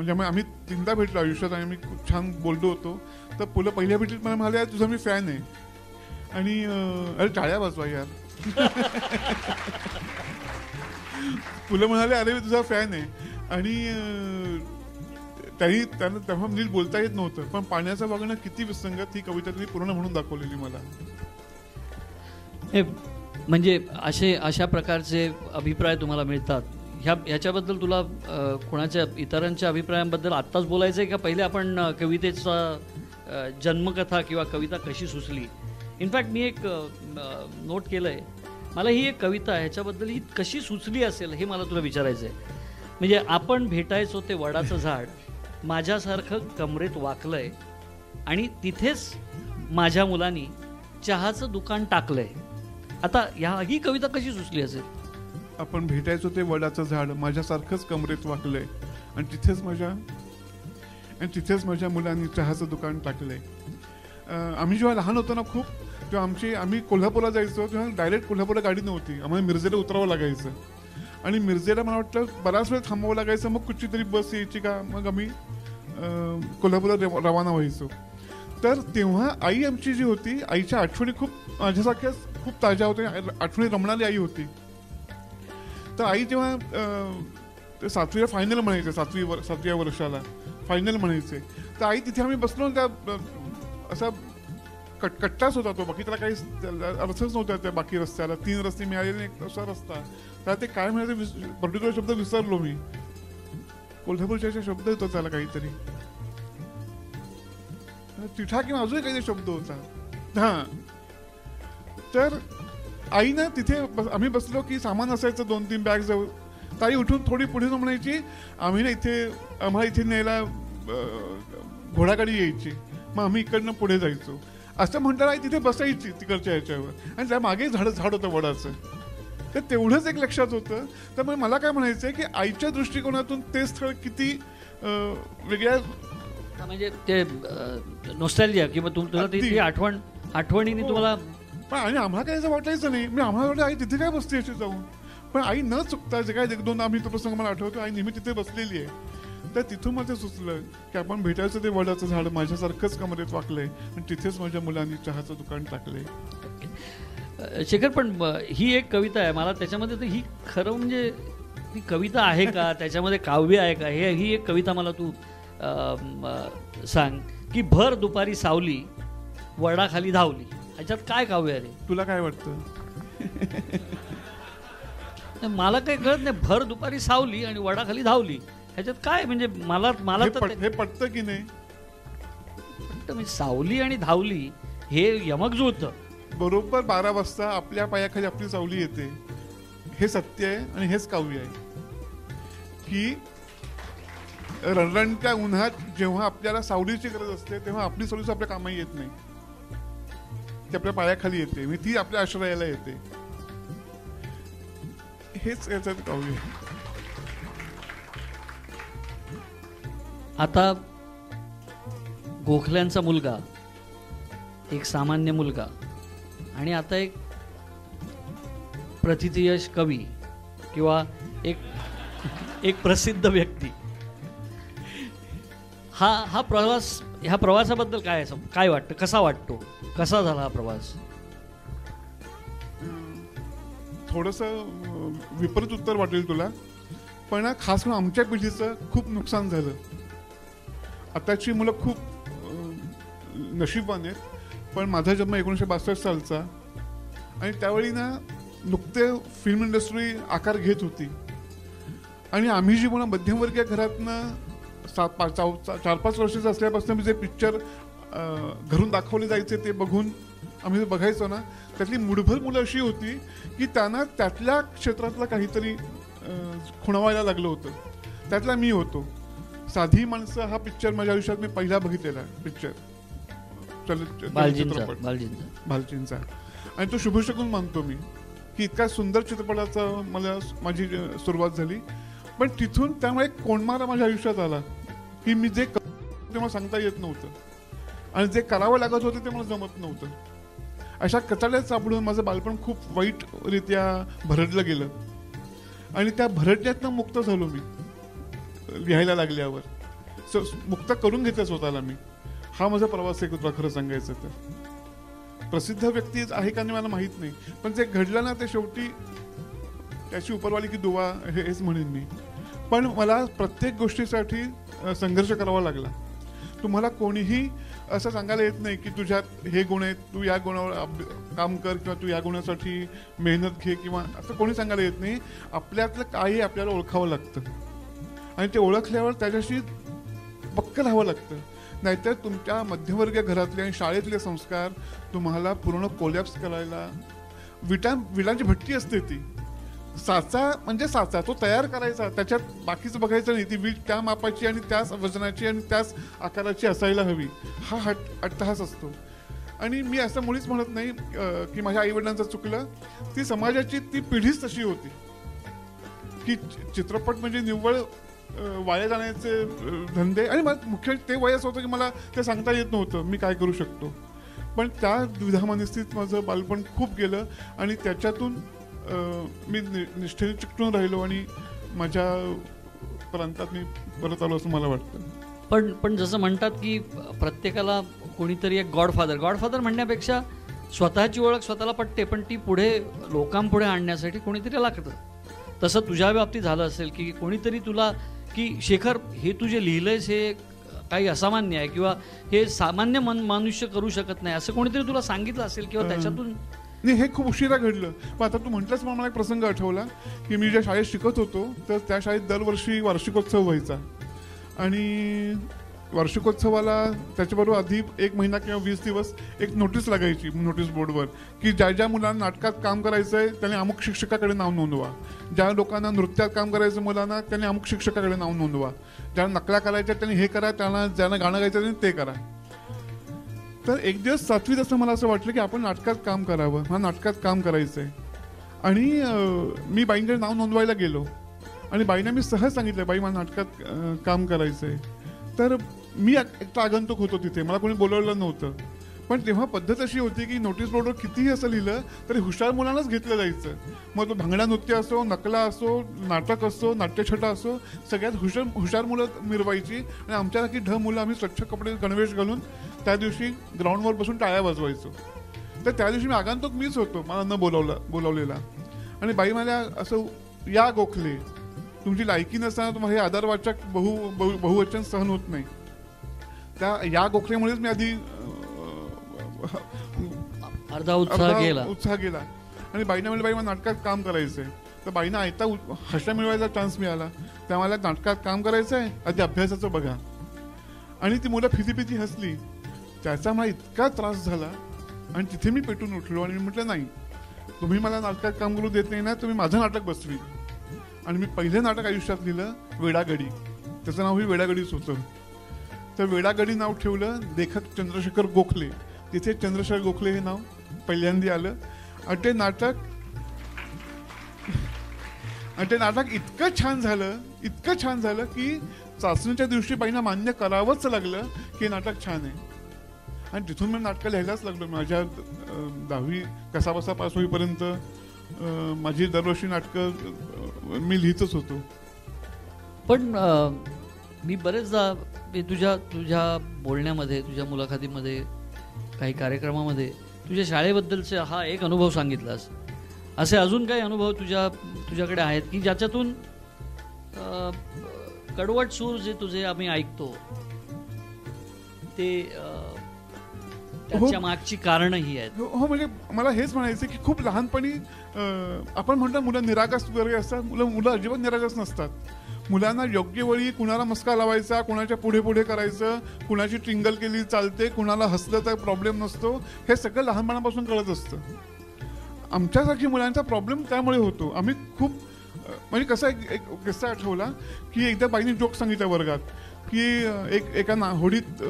म्हणजे आम्ही 3दा भेटलो आयुष्यात आणि आम्ही खूप छान बोललो होतो. तर पहिल्या भेटीत मला म्हणाले, तुझा मी फॅन आहे. आणि अरे टाळ्या वाजवा यार. पुलं म्हणाले, अरे मी तुझा फॅन आहे. आणि त्यांना तेव्हा नीट बोलता येत नव्हतं, पण पाण्याचं वागणं किती विसंगत ही कविता त्यांनी पूर्ण म्हणून दाखवलेली मला. म्हणजे अशा प्रकारचे अभिप्राय तुम्हाला मिळतात. ह्याच्याबद्दल तुला कोणाच्या इतरांच्या अभिप्रायांबद्दल आत्ताच बोलायचं आहे का पहिले आपण कवितेचा जन्मकथा किंवा कविता कशी सुचली? इनफॅक्ट मी एक नोट केलं आहे, मला ही एक कविता ह्याच्याबद्दल ही कशी सुचली असेल हे मला तुला विचारायचं आहे. म्हणजे आपण भेटायचो ते वडाचं झाड माझ्यासारखं कमरेत वाकलंय आणि तिथेच माझ्या मुलांनी चहाचं दुकान टाकलंय. आता ही कविता कशी सुचली असेल? आपण भेटायचो ते वडाचं झाड माझ्यासारखंच कमरेत वाकलंय आणि तिथेच माझ्या मुलांनी चहाचं दुकान टाकलंय. आम्ही जेव्हा लहान होतो ना खूप, तेव्हा आम्ही कोल्हापूरला जायचो, तेव्हा डायरेक्ट कोल्हापूरला गाडी नव्हती, आम्हाला मिरजेला उतरावं लागायचं. आणि मिरजेला मला वाटतं बराच वेळ थांबावं लागायचं, मग कुठची तरी बस यायची का, मग आम्ही कोल्हापूरला रवाना व्हायचो. तर तेव्हा आई आमची जी होती, आईच्या आठवणी खूप माझ्यासारख्याच खूप ताज्या होत्या, आठवणी रमणारी आई होती. तर आई जेव्हा 7वीला फायनल म्हणायचे, 7व्या वर्षाला फायनल म्हणायचे, तर आई तिथे आम्ही बसलो, त्या असा कट्टाच होता तो, बाकी त्याला काही अर्थच नव्हता त्या बाकी रस्त्याला. 3 रस्ते मिळालेले, एक असा रस्ता. तर ते काय म्हणायचं पर्टिक्युलर शब्द विसरलो मी, कोल्हापूरच्या शब्द होता त्याला काहीतरी, तिठा किंवा अजून काही शब्द होता. हा, तर आई ना तिथे आम्ही बसलो की सामान असायचं 2-3 बॅग जवळ. ताई उठून थोडी पुढे म्हणायची, आम्हाला इथे न्यायला घोडागाडी यायची, मग आम्ही इकडनं पुढे जायचो. असं म्हणताना आई तिथे बसायची तिकडच्या ह्याच्यावर, आणि त्या मागे झाड होतं वडाचं. तर तेवढंच एक लक्षात होतं. त्यामुळे मला काय म्हणायचं आहे की आईच्या दृष्टिकोनातून ते स्थळ किती वेगळ्या, म्हणजे ते नॉस्टॅल्जिया किंवा तुला ती आठवणीने तुम्हाला. पण आणि आम्हाला काही असं वाटायचं नाही. मी आम्हाला वाटलं आई तिथे काय बसते अशी जाऊन, पण आई न चुकता जे काय 1-2 आम्ही तो प्रसंग मला आठवतो, आई नेहमी तिथे बसलेली आहे. तर तिथून मला सुचलं की आपण भेटायचं ते वडाचं झाड माझ्यासारखंच कमरेत वाकलंय आणि तिथेच माझ्या मुलांनी चहाचं दुकान टाकलंय. शेखर, पण ही एक कविता आहे, मला त्याच्यामध्ये तर ही खरं म्हणजे ती कविता आहे का, त्याच्यामध्ये काव्य आहे का, ही एक कविता मला तू सांग की भर दुपारी सावली वडाखाली धावली, ह्याच्यात काय काव्य आहे रे? तुला काय वाटतं? मला काही कळत नाही. भर दुपारी सावली आणि वडाखाली धावली, ह्याच्यात काय म्हणजे मला हे पटतं की नाही? म्हणजे सावली आणि धावली हे यमक जुळतं. बरोबर 12 वाजता आपल्या पायाखाली आपली सावली येते, हे सत्य आहे आणि हेच काव्य आहे की रणरणत्या उन्हात जेव्हा आपल्याला सावलीची गरज असते तेव्हा आपली सावली आपल्या कामाही येत नाही, ती आपल्या पायाखाली येते, मी ती आपल्या आश्रयाला येते. हेच याचं काव्य. आता गोखल्यांचा मुलगा, एक सामान्य मुलगा, आणि आता एक प्रथितयश कवी किंवा एक प्रसिद्ध व्यक्ती, हा प्रवास, ह्या प्रवासाबद्दल काय वाटतं? कसा वाटतो? कसा झाला हा प्रवास? थोडंसं विपरीत उत्तर वाटेल तुला, पण खास करून आमच्या पिढीचं खूप नुकसान झालं. आताची मुलं खूप नशीबवान आहेत, पण माझा जन्म 1962 सालचा, आणि त्यावेळी ना नुकते फिल्म इंडस्ट्री आकार घेत होती, आणि आम्ही जी मुलं मध्यमवर्गीय घरातनं 4-5 वर्षाचं असल्यापासून मी जे पिक्चर घरून दाखवले जायचे ते बघून आम्ही बघायचो ना, त्यातली मुठभर मुलं अशी होती की त्यांना त्यातल्या क्षेत्रातलं काहीतरी खुणवायला लागलं होतं. त्यातला मी होतो. साधी माणसं हा पिक्चर माझ्या आयुष्यात मी पहिला बघितलेला पिक्चर, भालचींचा, आणि तो शुभशकून मानतो मी की इतका सुंदर चित्रपटाचा माझी सुरुवात झाली. पण तिथून त्यामुळे कोंडमारा माझ्या आयुष्यात आला की मी जे तेव्हा सांगता येत नव्हतं, आणि जे करावं लागत होतं ते मला जमत नव्हतं. अशा कचाड्यात सापडून माझं बालपण खूप वाईटरित्या भरडलं गेलं, आणि त्या भरडण्यातनं मुक्त झालो मी लिहायला लागल्यावर. मुक्त करून घेतलं स्वतःला मी. हा माझा प्रवास आहे तुला खरं सांगायचं तर. प्रसिद्ध व्यक्ती आहे का नाही मला माहीत नाही, पण जे घडलं ना ते शेवटी त्याची उपरवाली की दुवा हेच म्हणेन मी. पण मला प्रत्येक गोष्टीसाठी संघर्ष करावा लागला. तुम्हाला कोणीही असं सांगायला येत नाही की तुझ्यात हे गुण आहेत, तू या गुणावर काम कर किंवा तू या गुणासाठी मेहनत घे, किंवा असं कोणी सांगायला येत नाही. आपल्यातलं काही आपल्याला ओळखावं लागतं आणि ते ओळखल्यावर त्याच्याशी पक्क राहावं लागतं. नाहीतर तुमच्या मध्यमवर्गीय घरातले आणि शाळेतले संस्कार तुम्हाला पूर्ण कोलॅप्स करायला, विटांची भट्टी असते ती. साचा म्हणजे साचा तो तयार करायचा, त्याच्यात बाकीचं बघायचं नाही. ती वीट त्या मापाची आणि त्याच वजनाची आणि त्याच आकाराची असायला हवी, हा अट्टहास असतो. आणि मी असं मुळीच म्हणत नाही की माझ्या आईवडिलांचं चुकलं. ती समाजाची ती पिढीच तशी होती की चित्रपट म्हणजे निव्वळ वाया जाण्याचे धंदे. आणि मुख्य ते वयच होतं की मला ते सांगता येत नव्हतं मी काय करू शकतो. पण त्या द्विधा मनस्थितीत माझं बालपण खूप गेलं आणि त्याच्यातून मी निष्ठेने चिकटून राहिलो आणि माझ्या प्रांतात मी परत आलो असं मला वाटतं. पण जसं म्हणतात की प्रत्येकाला कोणीतरी एक गॉडफादर म्हणण्यापेक्षा स्वतःची ओळख स्वतःला पटते, पण ती पुढे लोकांपुढे आणण्यासाठी कोणीतरी लागतं. तसं तुझ्या बाबतीत झालं असेल की कोणीतरी तुला की शेखर हे तू जे लिहिलंयस हे काही असामान्य आहे किंवा हे सामान्य मनुष्य करू शकत नाही, असं कोणीतरी तुला सांगितलं असेल किंवा त्याच्यातून. नाही, हे खूप उशिरा घडलं. पण आता तू म्हटलंच मला एक प्रसंग आठवला की मी ज्या शाळेत शिकत होतो तर त्या शाळेत दरवर्षी वार्षिकोत्सव व्हायचा आणि वार्षिकोत्सवाला त्याच्याबरोबर आधी 1 महिना किंवा 20 दिवस एक नोटीस लागायची नोटीस बोर्डवर की ज्या ज्या मुलांना नाटकात काम करायचं आहे त्याने अमुक शिक्षकाकडे नाव नोंदवा, ज्या लोकांना नृत्यात काम करायचं मुलांना त्याने अमुक शिक्षकाकडे नाव नोंदवा, ज्यांना नकला करायच्या त्यांनी हे करा, ज्यांना गाणं गायचं त्यांनी ते करा. तर एक दिवस 7वीत असं मला असं वाटलं की आपण नाटकात काम करावं, मला नाटकात काम करायचं आहे. आणि मी बाईंकडे नाव नोंदवायला गेलो आणि बाईंना मी सहज सांगितलं बाई मला नाटकात काम करायचं आहे. तर मी एकटा आगंतुक होतो तिथे, मला कोणी बोलवलं नव्हतं. पण तेव्हा पद्धत अशी होती की नोटीस बोर्डवर कितीही असं लिहिलं तरी हुशार मुलांनाच घेतलं जायचं. मग तो भांगडा नृत्य असो, नकला असो, नाटक असो, नाट्यछटा असो, सगळ्यात हुशार मुलं मिरवायची आणि आमच्यासारखी मुलं आम्ही स्वच्छ कपडे गणवेश घालून त्या दिवशी ग्राउंडवर बसून टाळ्या वाजवायचो. तर त्या दिवशी मी आगंतुक मीच होतो, मला न बोलावलेला. आणि बाई मला असं, या गोखले तुमची लायकी नसताना तुम्हाला हे आदरवाचक बहुवचन सहन होत नाही. त्या या गोखल्यामुळेच मी आधी अर्धा उत्साह गेला. आणि बाईना म्हणलं बाई मला नाटकात काम करायचंय. तर बाईना आयता हशा मिळवायचा चान्स मिळाला. त्या मला नाटकात काम करायचंय, आधी अभ्यासाचं बघा. आणि ती मुलं फिती हसली. त्याचा मला इतका त्रास झाला आणि तिथे मी पेटून उठलो आणि मी म्हटलं नाही, तुम्ही मला नाटकात काम करू देत नाही ना, तुम्ही माझं नाटक बसवी. आणि मी पहिलं नाटक आयुष्यात लिहिलं वेडागडी. त्याचं नाव ही वेडागडीच होतं. तर वेडागडी नाव ठेवलं. लेखक चंद्रशेखर गोखले, तिथे चंद्रशेखर गोखले हे नाव पहिल्यांदा आलं. आणि ते नाटक इतकं छान झालं की चाचणीच्या दिवशी बाईंना मान्य करावंच लागलं की नाटक छान आहे. आणि तिथून मी नाटकं लिहायलाच लागलो. माझ्या 10वी कसाबसा पास होईपर्यंत माझी दरवर्षी नाटकं मी लिहितच होतो. पण मी बरेचदा तुझ्या बोलण्यामध्ये, तुझ्या मुलाखतीमध्ये, काही कार्यक्रमामध्ये तुझ्या शाळेबद्दलचे हा एक अनुभव सांगितलास. असे अजून काही अनुभव तुझ्याकडे आहेत की ज्याच्यातून कडवट सूर जे तुझे आम्ही ऐकतो ते त्याच्या मागची कारणं ही आहेत? हो, म्हणजे मला हेच म्हणायचं की खूप लहानपणी आपण म्हणतो मुलं निरागस वगैरे असतात. मुलं अजिबात निरागस नसतात. मुलांना योग्य वेळी कुणाला मस्का लावायचा, कुणाच्या पुढे पुढे करायचं, कुणाची ट्रिंगल केली चालते, कुणाला हसलं तर प्रॉब्लेम नसतो, हे सगळं लहानपणापासून कळत असतं. आमच्यासारखी मुलांचा प्रॉब्लेम त्यामुळे होतो. आम्ही खूप म्हणजे कसा एक किस्सा आठवला की एकदा बाईने जोक सांगितला वर्गात की एका होडीत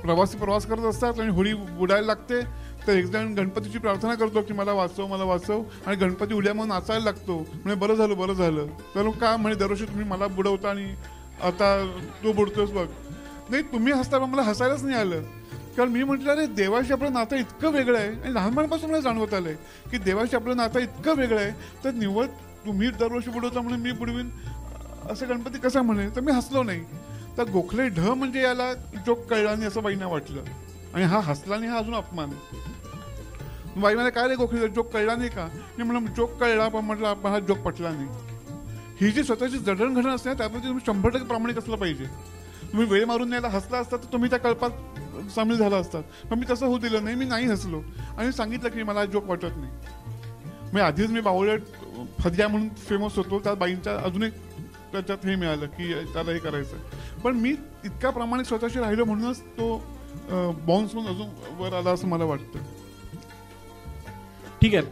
प्रवास करत असतात आणि होडी बुडायला लागते. तर एक जण गणपतीची प्रार्थना करतो की मला वाचव आणि गणपती उड्या म्हणून नाचायला लागतो. म्हणजे बरं झालं. तर का म्हणे दरवर्षी तुम्ही मला बुडवता आणि आता तू बुडतोस बघ. नाही, तुम्ही हसता पण मला हसायलाच नाही आलं. कारण मी म्हटलं अरे देवाशी आपलं नातं इतकं वेगळं आहे आणि लहानपणापासून मला जाणवत आलंय की देवाशी आपलं नातं इतकं वेगळं आहे. तर निव्वळ तुम्ही दरवर्षी बुडवता म्हणून मी बुडवीन असं गणपती कसा म्हणे. तर मी हसलो नाही. तर गोखले ढ म्हणजे याला जोक कळला नाही असं बाईंना वाटलं, आणि हा हसला नाही, हा अजून अपमान. बाई मला काय रे गोखले जोक कळला नाही का? मी म्हणलं जोक कळला, पण म्हटलं हा जोक पटला नाही. ही जी स्वतःची जडणघडण असते ना, त्याप्रती तुम्ही 100% प्रामाणिक असलं पाहिजे. तुम्ही वेळ मारून न्यायला हसला असता तर तुम्ही त्या कल्पात सामील झाला असतात, पण मी तसं होऊ दिलं नाही. मी नाही हसलो आणि सांगितलं की मला जोक वाटत नाही. मी आधीच मी बावळट फद्या म्हणून फेमस होतो, त्या बाईंच्या अजून एक त्याच्यात हे मिळालं की त्याला हे करायचं. पण मी इतका प्रामाणिक स्वतःशी राहिलो म्हणूनच तो बाउन्स म्हणून अजून वर आला असं मला वाटतं. ठीक आहे.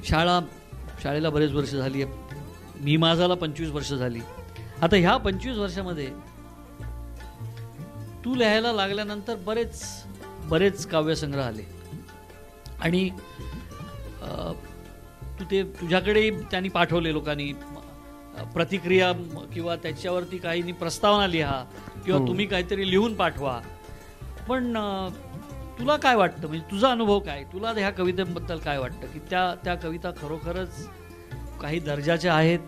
शाळेला बरेच वर्ष झाली आहे. मी माझाला 25 वर्ष झाली. आता ह्या 25 वर्षामध्ये तू लिहायला लागल्यानंतर बरेच काव्यसंग्रह आले आणि तू ते तुझ्याकडे त्यांनी पाठवले लोकांनी प्रतिक्रिया किंवा त्याच्यावरती काही प्रस्तावना लिहा किंवा तुम्ही काहीतरी लिहून पाठवा. पण तुला काय वाटतं, म्हणजे तुझा अनुभव काय, तुला ह्या कवितेबद्दल काय वाटतं की त्या कविता खरोखरच काही दर्जाच्या आहेत,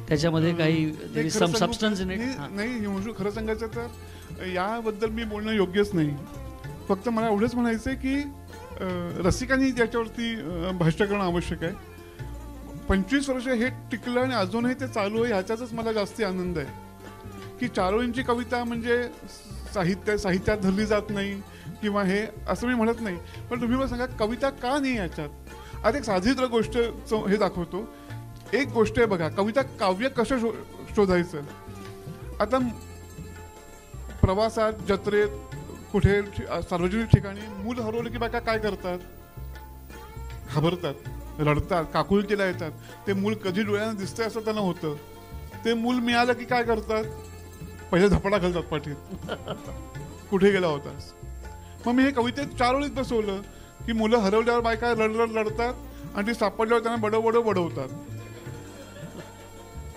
त्याच्यामध्ये काही सबस्टन्स नाही? खरं सांगायचं तर याबद्दल मी बोलणं योग्यच नाही. फक्त मला एवढंच म्हणायचंय की रसिकांनी त्याच्यावरती भाष्य करणं आवश्यक आहे. 25 वर्ष हे टिकलं आणि अजूनही ते चालू आहे, ह्याचाच मला जास्ती आनंद आहे. की चारोळींची कविता म्हणजे साहित्यात धरली जात नाही किंवा हे असं मी म्हणत नाही. पण तुम्ही मला सांगा कविता का नाही याच्यात? आता एक साधी गोष्ट हे दाखवतो. एक गोष्ट आहे बघा, कविता काव्य कसं शोधायचं. आता प्रवासात, जत्रेत, कुठे सार्वजनिक ठिकाणी मूल हरवलं की बाका काय करतात? घाबरतात, रडतात, काकुळतीला येतात. ते मूल कधी डोळ्यानं दिसतंय असं त्यांना होतं. ते मूल मिळालं की काय करतात? पहिले धपडा घालतात पाठीत, कुठे गेला होतास. मग मी हे कवितेत 4 ओळीत बसवलं की मुलं हरवल्यावर बायका रडतात आणि ती सापडल्यावर त्यांना बडवतात.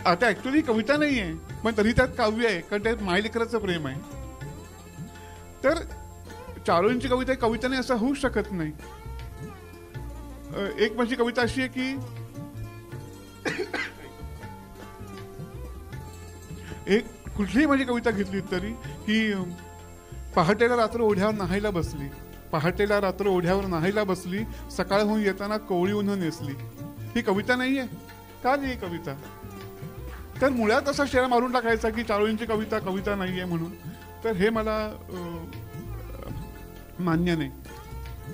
आता ऍक्च्युअली कविता नाहीये, पण तरी त्यात काव्य आहे, कारण त्यात मायलेकराचं प्रेम आहे. तर चारोळींची कविता नाही असं होऊ शकत नाही. एक माझी कविता अशी आहे की एक कुठलीही माझी कविता घेतली तरी की पहाटेला रात्र ओढ्यावर नाहायला बसली, सकाळ होऊन येताना कोवळी उन्ह नेसली. ही कविता नाहीये का? नाही कविता. तर मुळात असा शेरा मारून टाकायचा की चारोळींची कविता नाहीये म्हणून, तर हे मला मान्य नाही.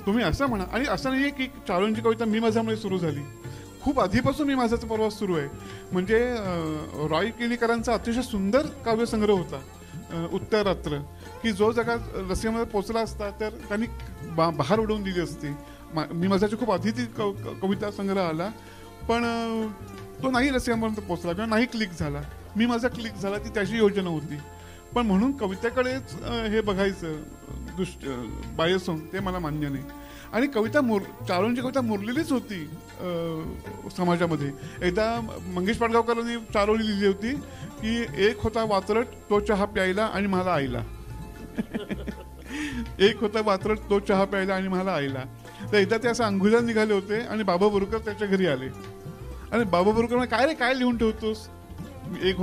तुम्ही असं म्हणा. आणि असं नाहीये की चारोळींची कविता मी माझ्यामुळे सुरू झाली. खूप आधीपासून मी माझाचा प्रवास सुरू आहे. म्हणजे रॉय केणीकरांचा अतिशय सुंदर काव्यसंग्रह होता उत्तरात्र, की जो जगात रसियामध्ये पोचला असता तर त्यांनी बहार उडवून दिली असती. मी माझ्याची खूप आधी ती कविता संग्रह आला, पण तो नाही रसियापर्यंत पोचला किंवा नाही क्लिक झाला. मी माझा क्लिक झाला, ती त्याची योजना होती. पण म्हणून कवितेकडेच हे बघायचं बायस ते मला मान्य नाही. आणि चारोळींची कविता मुरलेलीच होती समाजामध्ये. एकदा मंगेश पाडगावकरांनी चारोळी लिहिली होती की एक होता वात्रट तो चहा प्यायला आणि मला आईला. एक होता वात्रट तो चहा प्यायला आणि मला आईला. तर एकदा ते असं अंघोळीला निघाले होते आणि बाबा बोरकर त्याच्या घरी आले आणि बाबा बोरकर म्हणे काय रे काय लिहून ठेवतोस? एक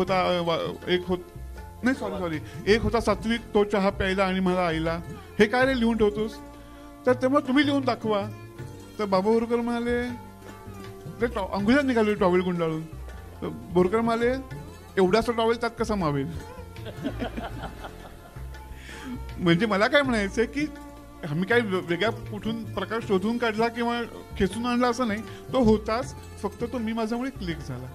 होता सात्विक तो चहा प्यायला आणि मला आईला, हे काय रे लिहून ठेवतोस? तर तेव्हा तुम्ही लिहून दाखवा. तर बाबा बोरकर म्हणाले ते अंघोळीला निघाले टॉवेल गुंडाळून. तर बोरकर म्हणाले एवढासा टॉवेल त्यात कसा मावेल? म्हणजे मला काय म्हणायचंय की आम्ही काही वेगळ्या कुठून प्रकार शोधून काढला किंवा खेचून आणला असं नाही. तो होताच, फक्त तो मी माझ्यामुळे क्लिक झाला.